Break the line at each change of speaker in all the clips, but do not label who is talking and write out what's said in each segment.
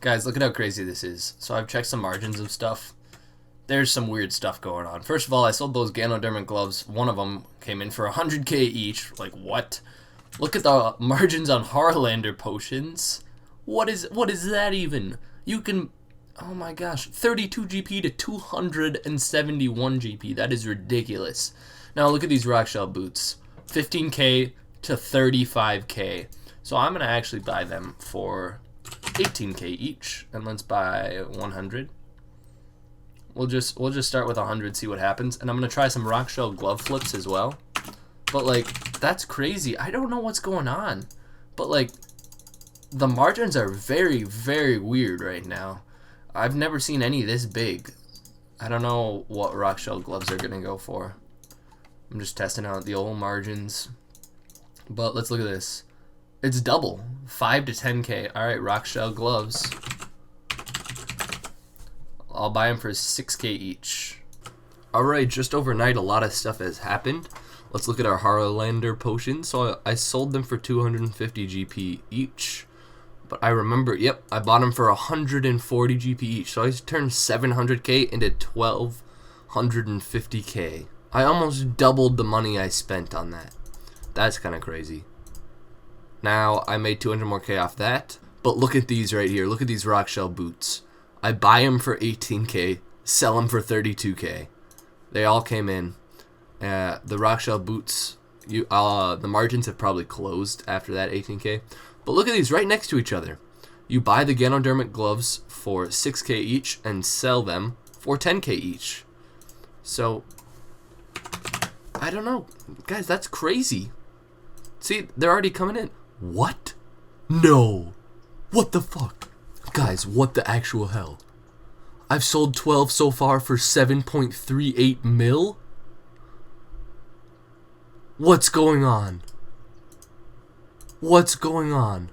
Guys, look at how crazy this is. So I've checked some margins of stuff. There's some weird stuff going on. First of all, I sold those Ganodermic gloves. One of them came in for 100k each. Like, what? Look at the margins on Harlander potions. What is that even? You can... Oh my gosh. 32 GP to 271 GP. That is ridiculous. Now look at these rock shell boots. 15k to 35k. So I'm going to actually buy them for 18k each. And let's buy 100. We'll just start with 100, see what happens. And I'm going to try some rock shell glove flips as well. But like, that's crazy. I don't know what's going on. But like, the margins are very, very weird right now. I've never seen any this big. I don't know what rock shell gloves are going to go for. I'm just testing out the old margins. But let's look at this. It's double. 5 to 10k. Alright, rock shell gloves. I'll buy them for 6k each. Alright, just overnight a lot of stuff has happened. Let's look at our Harlander potions. So I sold them for 250 GP each. But I remember, yep, I bought them for 140 GP each. So I turned 700k into 1250k. I almost doubled the money I spent on that. That's kind of crazy. Now, I made 200 more k off that. But look at these right here. Look at these rock shell boots. I buy them for 18k, sell them for 32k. They all came in. The rock shell boots, the margins have probably closed after that 18k. But look at these right next to each other. You buy the Ganodermic gloves for 6k each and sell them for 10k each. So, I don't know. Guys, that's crazy. See, they're already coming in. What? No. What the fuck? Guys, what the actual hell? I've sold 12 so far for 7.38 mil? What's going on? What's going on?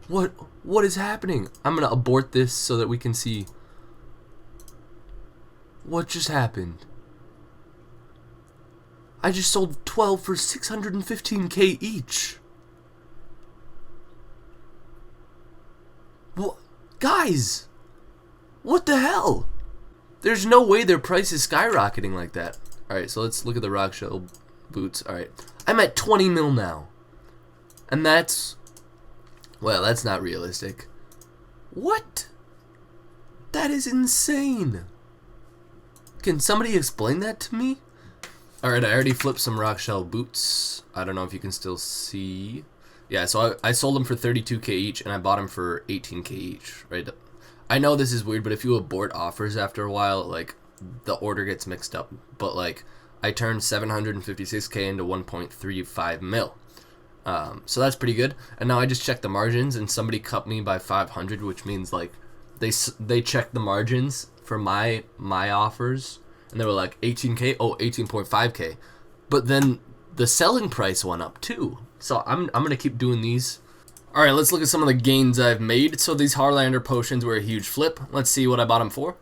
What is happening? I'm gonna abort this so that we can see what just happened. I just sold 12 for 615k each. What? Guys, what the hell? There's no way their price is skyrocketing like that. Alright, so let's look at the rock shell boots. Alright, I'm at 20 mil now. And that's... well, that's not realistic. What? That is insane. Can somebody explain that to me? Alright, I already flipped some rock shell boots. I don't know if you can still see. Yeah, so I sold them for 32k each, and I bought them for 18k each, right? I know this is weird, but if you abort offers after a while, like, the order gets mixed up. But, like, I turned 756k into 1.35 mil. So that's pretty good. And now I just checked the margins, and somebody cut me by 500, which means, like, they checked the margins for my offers, and they were like, 18k? Oh, 18.5k. But then the selling price went up, too. So I'm going to keep doing these. Alright, let's look at some of the gains I've made. So these Harlander potions were a huge flip. Let's see what I bought them for.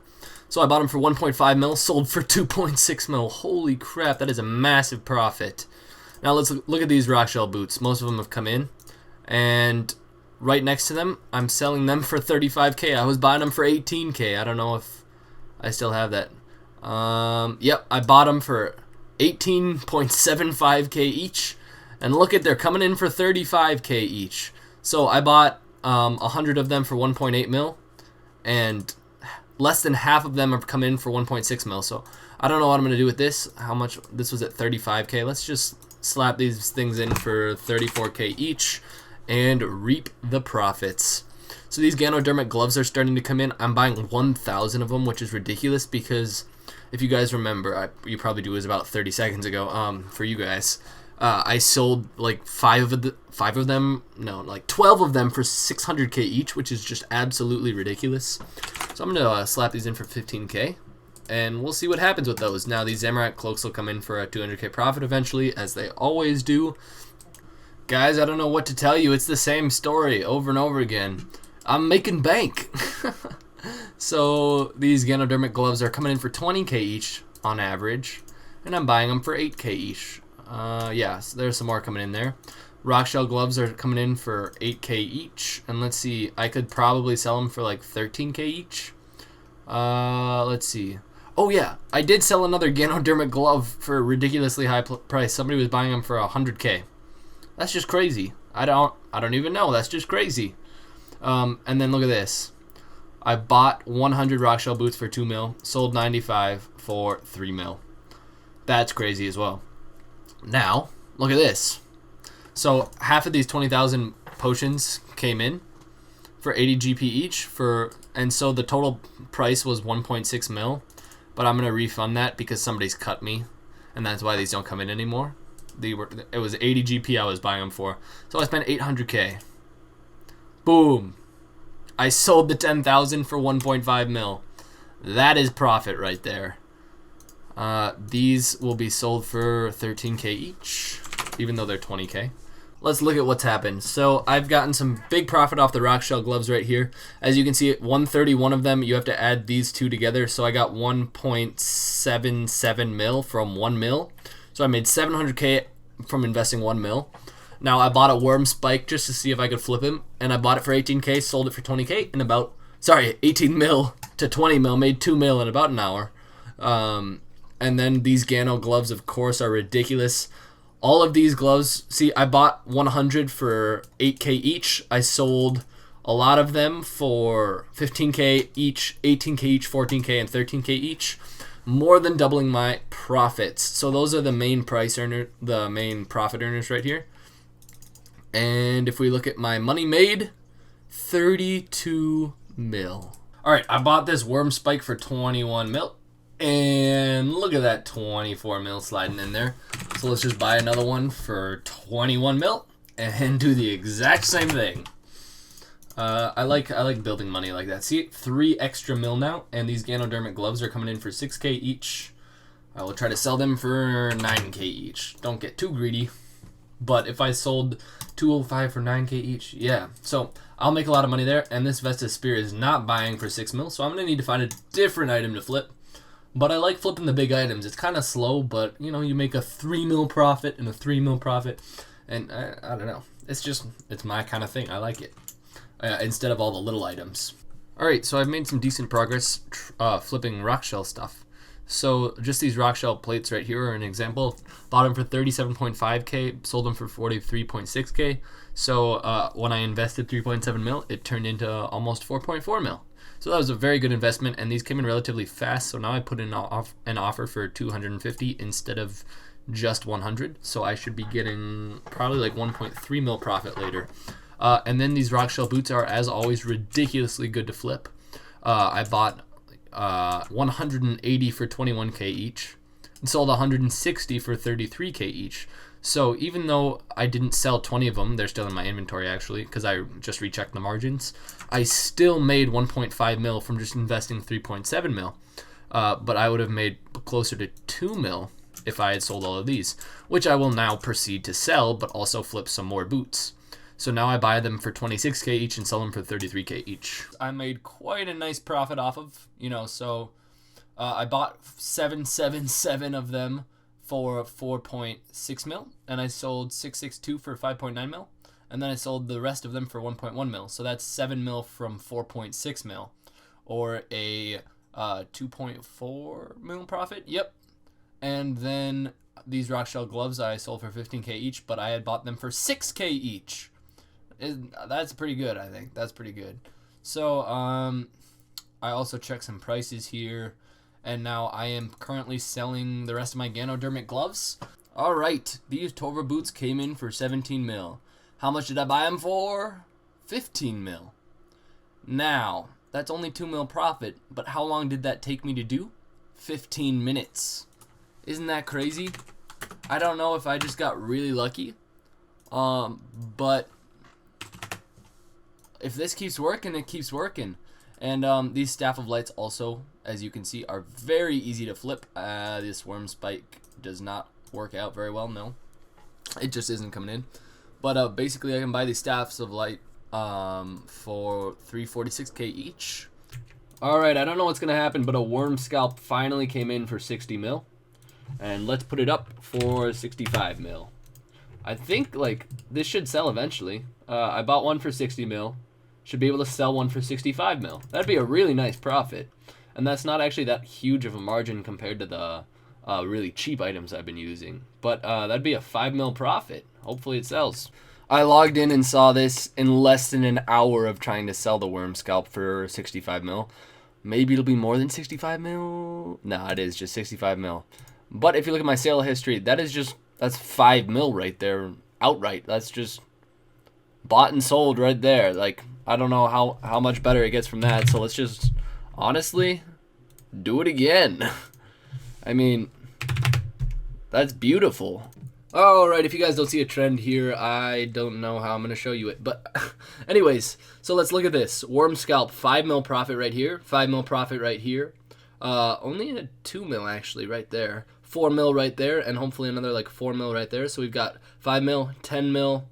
So I bought them for 1.5 mil, sold for 2.6 mil. Holy crap, that is a massive profit. Now let's look at these rock shell boots. Most of them have come in. And right next to them, I'm selling them for 35k. I was buying them for 18k. I don't know if I still have that. Yep, I bought them for 18.75k each. And look at, they're coming in for 35k each. So I bought 100 of them for 1.8 mil, and less than half of them have come in for 1.6 mil. So I don't know what I'm gonna do with this. How much? This was at 35k. Let's just slap these things in for 34k each and reap the profits. So these Ganodermic gloves are starting to come in. I'm buying 1,000 of them, which is ridiculous because if you guys remember, you probably do, it was about 30 seconds ago. For you guys. I sold like 12 of them for 600k each, which is just absolutely ridiculous. So I'm gonna slap these in for 15k, and we'll see what happens with those. Now these Zamorak cloaks will come in for a 200k profit eventually, as they always do. Guys, I don't know what to tell you. It's the same story over and over again. I'm making bank. So these Ganodermic gloves are coming in for 20k each on average, and I'm buying them for 8k each. Yeah, so there's some more coming in there. Rock shell gloves are coming in for 8k each, and let's see, I could probably sell them for like 13k each. Let's see. Oh yeah, I did sell another Ganodermic glove for a ridiculously high price. Somebody was buying them for 100k. That's just crazy. I don't even know. That's just crazy. And then look at this. I bought 100 rock shell boots for 2 mil, sold 95 for 3 mil. That's crazy as well. Now, look at this. So half of these 20,000 potions came in for 80 GP each, and so the total price was 1.6 mil. But I'm gonna refund that because somebody's cut me, and that's why these don't come in anymore. It was 80 GP I was buying them for, so I spent 800k. Boom! I sold the 10,000 for 1.5 mil. That is profit right there. These will be sold for 13k each, even though they're 20k. Let's look at what's happened. So I've gotten some big profit off the rock shell gloves right here. As you can see, 131 of them, you have to add these two together. So I got 1.77 mil from 1 mil. So I made 700k from investing 1 mil. Now I bought a worm spike just to see if I could flip him, and I bought it for 18k, sold it for 20k in about, 18 mil to 20 mil, made 2 mil in about an hour. And then these Gano gloves, of course, are ridiculous. All of these gloves, see, I bought 100 for 8k each. I sold a lot of them for 15k each, 18k each, 14k, and 13k each. More than doubling my profits. So those are the main profit earners right here. And if we look at my money made, 32 mil. All right, I bought this worm spike for 21 mil. And look at that 24 mil sliding in there. So let's just buy another one for 21 mil and do the exact same thing. I like building money like that. See, 3 extra mil now, and these Ganodermic gloves are coming in for 6k each. I will try to sell them for 9k each. Don't get too greedy. But if I sold 205 for 9k each, yeah. So I'll make a lot of money there, and this Vestas Spear is not buying for 6 mil, so I'm going to need to find a different item to flip. But I like flipping the big items. It's kind of slow, but, you know, you make a 3 mil profit and a 3 mil profit. And I don't know. It's my kind of thing. I like it. Instead of all the little items. Alright, so I've made some decent progress flipping rock shell stuff. So just these rock shell plates right here are an example. Bought them for 37.5k, sold them for 43.6k. So when I invested 3.7 mil, it turned into almost 4.4 mil. So that was a very good investment, and these came in relatively fast. So now I put in an offer for 250 instead of just 100. So I should be getting probably like 1.3 mil profit later. And then these rock shell boots are, as always, ridiculously good to flip. I bought 180 for 21k each and sold 160 for 33k each. So even though I didn't sell 20 of them, they're still in my inventory actually because I just rechecked the margins, I still made 1.5 mil from just investing 3.7 mil. But I would have made closer to 2 mil if I had sold all of these, which I will now proceed to sell, but also flip some more boots. So now I buy them for 26k each and sell them for 33k each. I made quite a nice profit off of, so I bought 777 of them for 4.6 mil, and I sold 662 for 5.9 mil, and then I sold the rest of them for 1.1 mil. So that's 7 mil from 4.6 mil, or a 2.4 mil profit. Yep. And then these rock shell gloves I sold for 15k each, but I had bought them for 6k each. That's pretty good, I think. That's pretty good. So I also checked some prices here, and now I am currently selling the rest of my Ganodermic gloves. Alright, these Torva boots came in for 17 mil. How much did I buy them for? 15 mil. Now, that's only 2 mil profit, but how long did that take me to do? 15 minutes. Isn't that crazy? I don't know if I just got really lucky, but if this keeps working, it keeps working. And these Staff of Lights also, as you can see, are very easy to flip. This worm spike does not work out very well, no. It just isn't coming in. But basically I can buy these Staffs of Light for 346k each. Alright, I don't know what's going to happen, but a worm scalp finally came in for 60 mil. And let's put it up for 65 mil. I think like this should sell eventually. I bought one for 60 mil. Should be able to sell one for 65 mil. That'd be a really nice profit. And that's not actually that huge of a margin compared to the really cheap items I've been using. But that'd be a 5 mil profit. Hopefully it sells. I logged in and saw this in less than an hour of trying to sell the worm scalp for 65 mil. Maybe it'll be more than 65 mil. No, it is just 65 mil. But if you look at my sale history, that's 5 mil right there outright. That's just bought and sold right there. Like, I don't know how much better it gets from that. So let's just honestly do it again. I mean, that's beautiful. Alright, if you guys don't see a trend here, I don't know how I'm going to show you it. But anyways, so let's look at this. Worm scalp, 5 mil profit right here. 5 mil profit right here. Only a 2 mil actually right there. 4 mil right there, and hopefully another like 4 mil right there. So we've got 5 mil, 10 mil,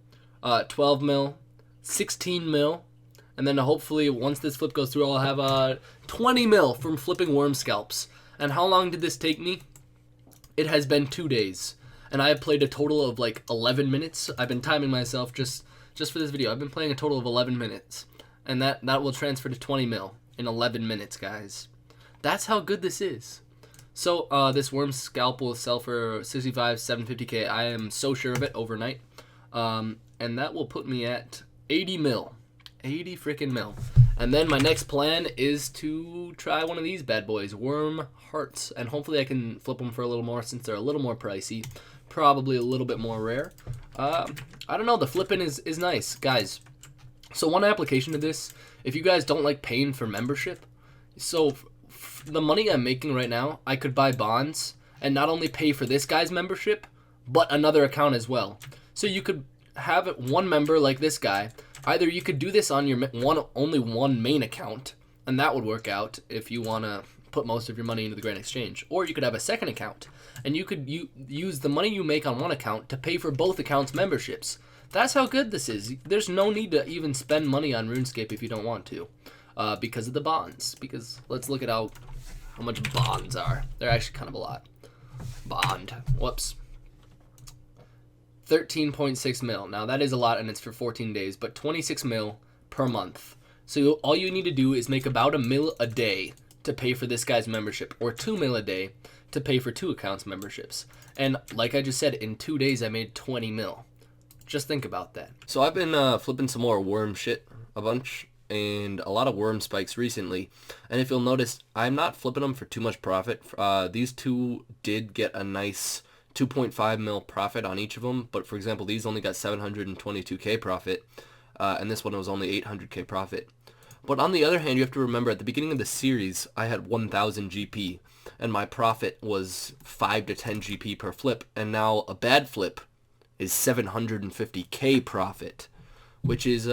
12 mil, 16 mil. And then hopefully once this flip goes through, I'll have 20 mil from flipping worm scalps. And how long did this take me? It has been 2 days. And I have played a total of like 11 minutes. I've been timing myself just for this video. I've been playing a total of 11 minutes. And that will transfer to 20 mil in 11 minutes, guys. That's how good this is. So this worm scalp will sell for 65, 750k. I am so sure of it overnight. And that will put me at 80 mil. 80 freaking mil. And then my next plan is to try one of these bad boys, worm hearts. And hopefully I can flip them for a little more since they're a little more pricey. Probably a little bit more rare. I don't know, the flipping is nice. Guys, so one application of this, if you guys don't like paying for membership, so the money I'm making right now, I could buy bonds and not only pay for this guy's membership, but another account as well. So you could have one member like this guy. Either you could do this on your only one main account, and that would work out if you want to put most of your money into the Grand Exchange. Or you could have a second account, and you could use the money you make on one account to pay for both accounts' memberships. That's how good this is. There's no need to even spend money on RuneScape if you don't want to, because of the bonds. Because let's look at how much bonds are. They're actually kind of a lot. Bond. Whoops. 13.6 mil. Now that is a lot, and it's for 14 days, but 26 mil per month. So all you need to do is make about $1 mil a day to pay for this guy's membership, or 2 mil a day to pay for 2 accounts memberships. And like I just said, in 2 days I made 20 mil. Just think about that. So I've been flipping some more worm shit a bunch, and a lot of worm spikes recently. And if you'll notice, I'm not flipping them for too much profit. These two did get a nice 2.5 mil profit on each of them, but for example, these only got 722k profit, and this one was only 800k profit. But on the other hand, you have to remember, at the beginning of the series, I had 1000 GP, and my profit was 5 to 10 GP per flip, and now a bad flip is 750k profit, which is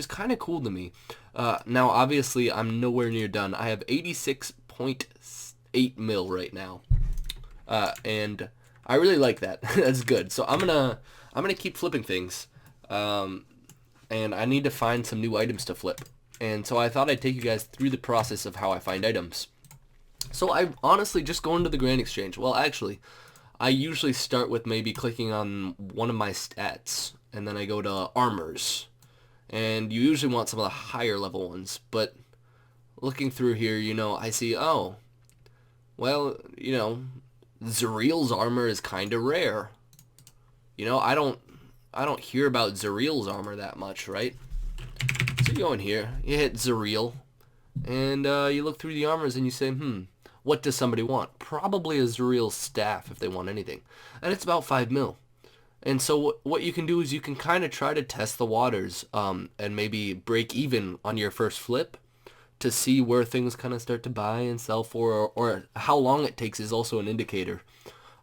kind of cool to me. Now, obviously, I'm nowhere near done. I have 86.8 mil right now, and I really like that. That's good. So I'm gonna keep flipping things, and I need to find some new items to flip. And so I thought I'd take you guys through the process of how I find items. So I honestly just go into the Grand Exchange. Well, actually, I usually start with maybe clicking on one of my stats, and then I go to armors. And you usually want some of the higher level ones, but looking through here, you know, I see, oh, well, you know, Zariel's armor is kind of rare. You know, I don't hear about Zariel's armor that much, right? So you go in here, you hit Zariel, and you look through the armors and you say, what does somebody want? Probably a Zariel staff if they want anything. And it's about 5 mil. And so what you can do is you can kind of try to test the waters, and maybe break even on your first flip to see where things kind of start to buy and sell for, or how long it takes is also an indicator.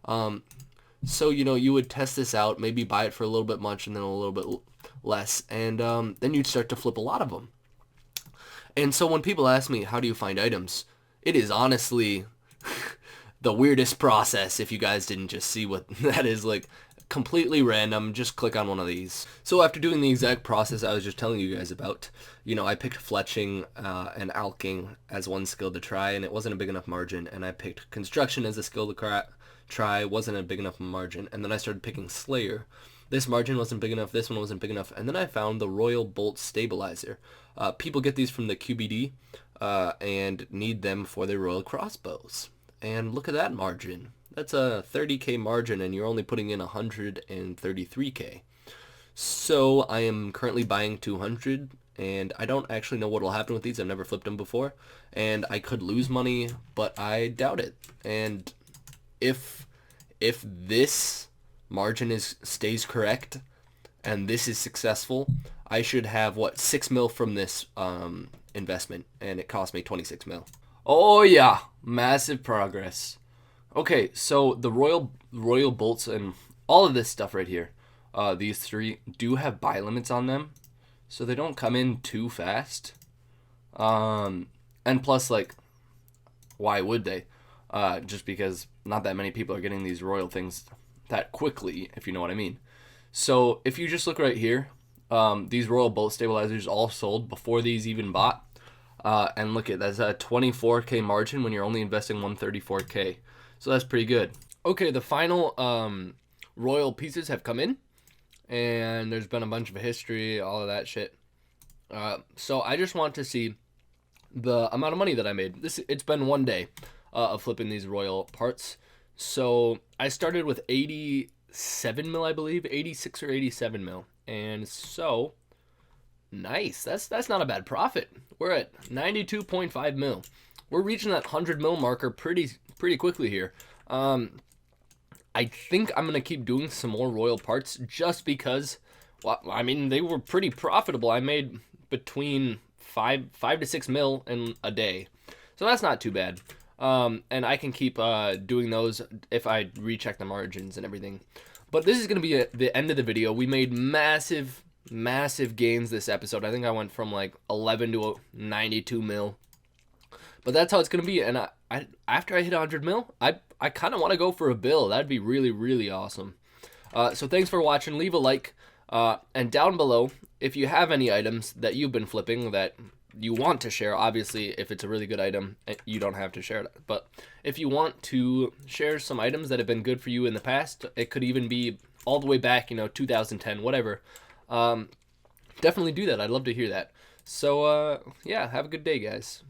So, you know, you would test this out, maybe buy it for a little bit much and then a little bit less, and then you'd start to flip a lot of them. And so when people ask me, how do you find items? It is honestly the weirdest process. If you guys didn't just see what that is, like, completely random. Just click on one of these. So after doing the exact process I was just telling you guys about, you know, I picked fletching and alking as one skill to try, and it wasn't a big enough margin. And I picked construction as a skill to try, wasn't a big enough margin. And then I started picking slayer, This margin wasn't big enough, this one wasn't big enough, and then I found the Royal Bolt Stabilizer. People get these from the QBD and need them for their Royal Crossbows. And look at that margin. That's a 30k margin, and you're only putting in 133k. So I am currently buying 200, and I don't actually know what will happen with these. I've never flipped them before, and I could lose money, but I doubt it. And if this margin stays correct and this is successful, I should have 6 mil from this investment, and it cost me 26 mil. Oh yeah, massive progress. Okay, so the royal bolts and all of this stuff right here, these three do have buy limits on them, so they don't come in too fast. And plus, like, why would they? Just because not that many people are getting these royal things that quickly, if you know what I mean. So if you just look right here, these royal bolt stabilizers all sold before these even bought. And look at that's a 24k margin when you're only investing 134k. So that's pretty good. Okay, the final royal pieces have come in, and there's been a bunch of history, all of that shit. So I just want to see the amount of money that I made. It's been 1 day of flipping these royal parts. So I started with 87 mil, I believe, 86 or 87 mil, and so nice. That's not a bad profit. We're at 92.5 mil. We're reaching that 100 mil marker pretty quickly here. I think I'm gonna keep doing some more royal parts just because, well, I mean, they were pretty profitable. I made between 5 to 6 mil in a day, so that's not too bad. And I can keep doing those if I recheck the margins and everything. But this is gonna be the end of the video. We made massive gains this episode. I think I went from like 11 to 92 mil. But that's how it's going to be. And I after I hit 100 mil, I kind of want to go for a bill. That'd be really awesome. So thanks for watching. Leave a like. And down below, if you have any items that you've been flipping that you want to share, obviously, if it's a really good item, you don't have to share it. But if you want to share some items that have been good for you in the past, it could even be all the way back, 2010, whatever. Definitely do that. I'd love to hear that. So, yeah, have a good day, guys.